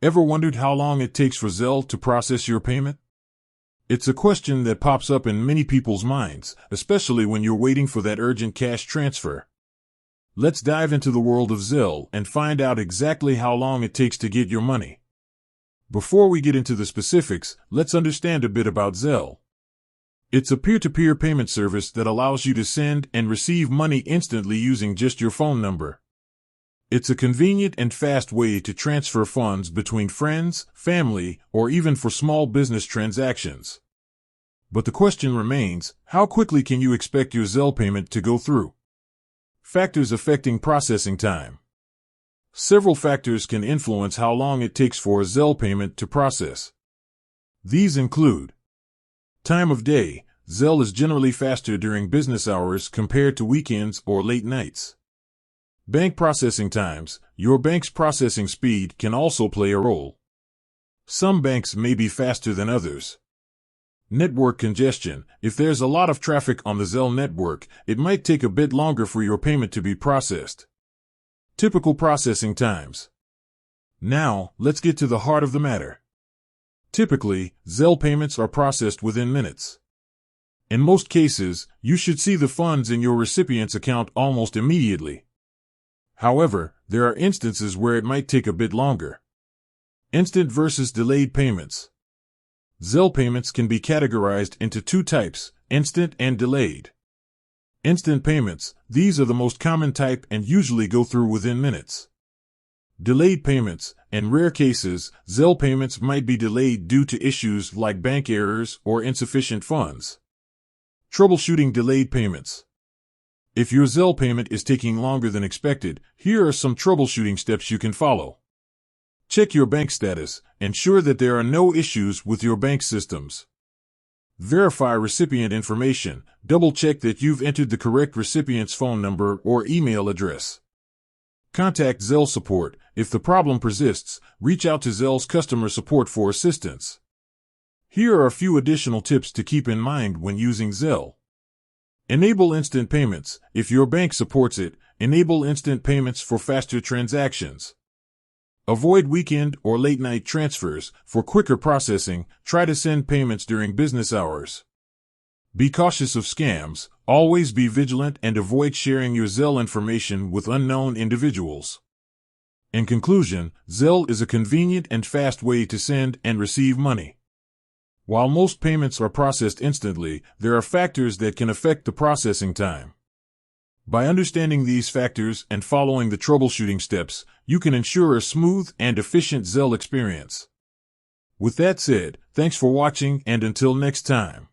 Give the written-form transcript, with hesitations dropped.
Ever wondered how long it takes for Zelle to process your payment? It's a question that pops up in many people's minds, especially when you're waiting for that urgent cash transfer. Let's dive into the world of Zelle and find out exactly how long it takes to get your money. Before we get into the specifics, let's understand a bit about Zelle. It's a peer-to-peer payment service that allows you to send and receive money instantly using just your phone number. It's a convenient and fast way to transfer funds between friends, family, or even for small business transactions. But the question remains, how quickly can you expect your Zelle payment to go through? Factors affecting processing time. Several factors can influence how long it takes for a Zelle payment to process. These include time of day. Zelle is generally faster during business hours compared to weekends or late nights. Bank processing times. Your bank's processing speed can also play a role. Some banks may be faster than others. Network congestion. If there's a lot of traffic on the Zelle network, it might take a bit longer for your payment to be processed. Typical processing times. Now, let's get to the heart of the matter. Typically, Zelle payments are processed within minutes. In most cases, you should see the funds in your recipient's account almost immediately. However, there are instances where it might take a bit longer. Instant versus delayed payments. Zelle payments can be categorized into two types, instant and delayed. Instant payments, these are the most common type and usually go through within minutes. Delayed payments, in rare cases, Zelle payments might be delayed due to issues like bank errors or insufficient funds. Troubleshooting delayed payments. If your Zelle payment is taking longer than expected, here are some troubleshooting steps you can follow. Check your bank status. Ensure that there are no issues with your bank systems. Verify recipient information. Double-check that you've entered the correct recipient's phone number or email address. Contact Zelle support. If the problem persists, reach out to Zelle's customer support for assistance. Here are a few additional tips to keep in mind when using Zelle. Enable instant payments. If your bank supports it, enable instant payments for faster transactions. Avoid weekend or late-night transfers. For quicker processing, try to send payments during business hours. Be cautious of scams. Always be vigilant and avoid sharing your Zelle information with unknown individuals. In conclusion, Zelle is a convenient and fast way to send and receive money. While most payments are processed instantly, there are factors that can affect the processing time. By understanding these factors and following the troubleshooting steps, you can ensure a smooth and efficient Zelle experience. With that said, thanks for watching and until next time.